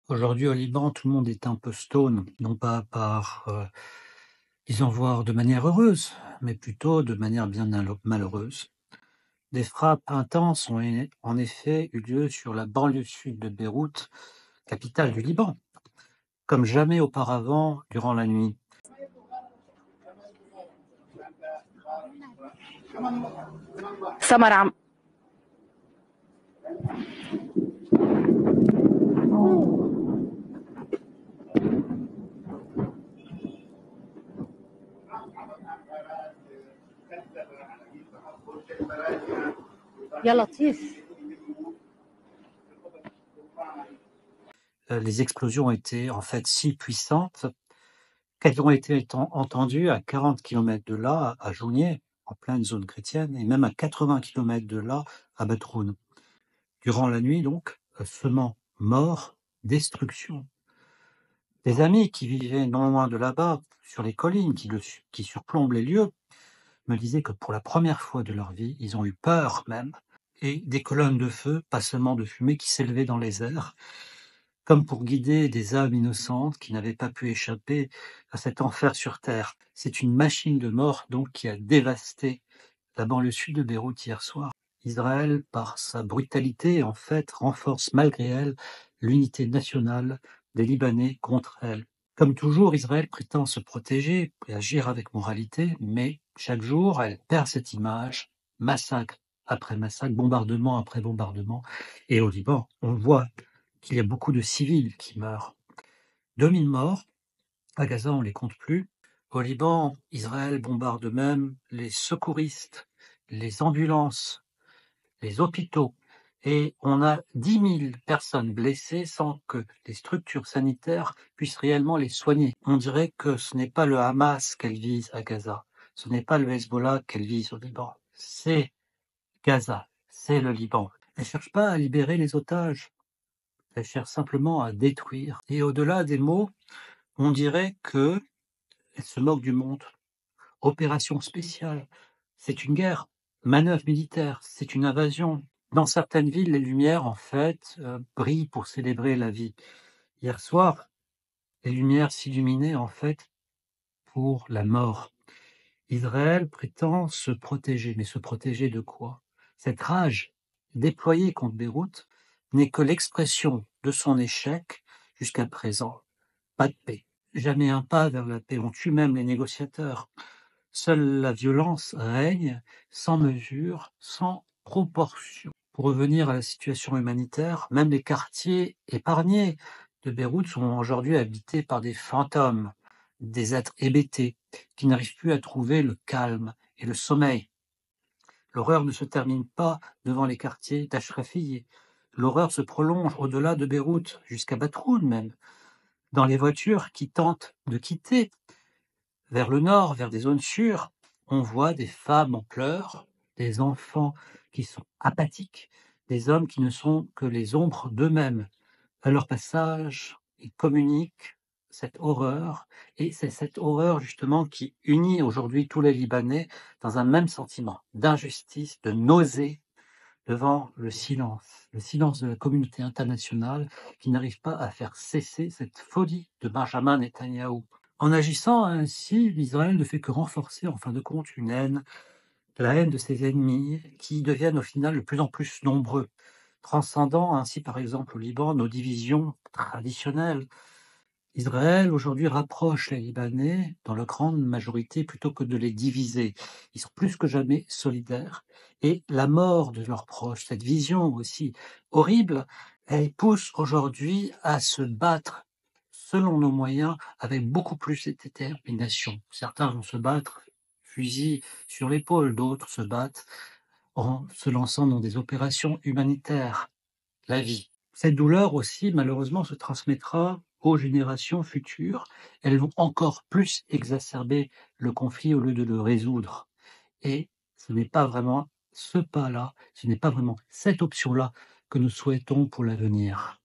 Aujourd'hui au Liban, tout le monde est un peu stone, non pas par, disons voir de manière heureuse, mais plutôt de manière bien malheureuse. Des frappes intenses ont en effet eu lieu sur la banlieue sud de Beyrouth, capitale du Liban, comme jamais auparavant durant la nuit. سمر عم يا لطيف. Les explosions ont été en fait si puissantes qu'elles ont été entendues à 40 kilomètres de là, à Jounieh, en pleine zone chrétienne, et même à 80 kilomètres de là, à Batroun. Durant la nuit donc, semant mort, destruction. Des amis qui vivaient non loin de là-bas, sur les collines qui surplombent les lieux, me disaient que pour la première fois de leur vie, ils ont eu peur même, et des colonnes de feu, pas seulement de fumée, qui s'élevaient dans les airs, comme pour guider des âmes innocentes qui n'avaient pas pu échapper à cet enfer sur terre. C'est une machine de mort donc qui a dévasté la banlieue sud de Beyrouth hier soir. Israël, par sa brutalité, en fait, renforce malgré elle l'unité nationale des Libanais contre elle. Comme toujours, Israël prétend se protéger et agir avec moralité, mais chaque jour, elle perd cette image, massacre après massacre, bombardement après bombardement. Et au Liban, on voit qu'il y a beaucoup de civils qui meurent. 2000 morts, à Gaza, on ne les compte plus. Au Liban, Israël bombarde même les secouristes, les ambulances, les hôpitaux, et on a 10 000 personnes blessées sans que les structures sanitaires puissent réellement les soigner. On dirait que ce n'est pas le Hamas qu'elle vise à Gaza, ce n'est pas le Hezbollah qu'elle vise au Liban, c'est Gaza, c'est le Liban. Elle ne cherche pas à libérer les otages, elle cherche simplement à détruire. Et au-delà des mots, on dirait qu'elle se moque du monde. Opération spéciale, c'est une guerre. Manœuvre militaire, c'est une invasion. Dans certaines villes, les lumières, en fait, brillent pour célébrer la vie. Hier soir, les lumières s'illuminaient, en fait, pour la mort. Israël prétend se protéger, mais se protéger de quoi? Cette rage déployée contre Beyrouth n'est que l'expression de son échec jusqu'à présent. Pas de paix. Jamais un pas vers la paix. On tue même les négociateurs. Seule la violence règne, sans mesure, sans proportion. Pour revenir à la situation humanitaire, même les quartiers épargnés de Beyrouth sont aujourd'hui habités par des fantômes, des êtres hébétés, qui n'arrivent plus à trouver le calme et le sommeil. L'horreur ne se termine pas devant les quartiers d'Ashrafie. L'horreur se prolonge au-delà de Beyrouth, jusqu'à Batroun même, dans les voitures qui tentent de quitter vers le nord, vers des zones sûres, on voit des femmes en pleurs, des enfants qui sont apathiques, des hommes qui ne sont que les ombres d'eux-mêmes. À leur passage, ils communiquent cette horreur, et c'est cette horreur justement qui unit aujourd'hui tous les Libanais dans un même sentiment d'injustice, de nausée devant le silence de la communauté internationale qui n'arrive pas à faire cesser cette folie de Benjamin Netanyahou. En agissant ainsi, Israël ne fait que renforcer en fin de compte une haine, la haine de ses ennemis qui deviennent au final de plus en plus nombreux, transcendant ainsi par exemple au Liban nos divisions traditionnelles. Israël aujourd'hui rapproche les Libanais dans leur grande majorité plutôt que de les diviser. Ils sont plus que jamais solidaires et la mort de leurs proches, cette vision aussi horrible, elle pousse aujourd'hui à se battre selon nos moyens avec beaucoup plus de détermination. Certains vont se battre fusil sur l'épaule, d'autres se battent en se lançant dans des opérations humanitaires. La vie. Cette douleur aussi, malheureusement, se transmettra aux générations futures. Elles vont encore plus exacerber le conflit au lieu de le résoudre. Et ce n'est pas vraiment ce pas-là, ce n'est pas vraiment cette option-là que nous souhaitons pour l'avenir.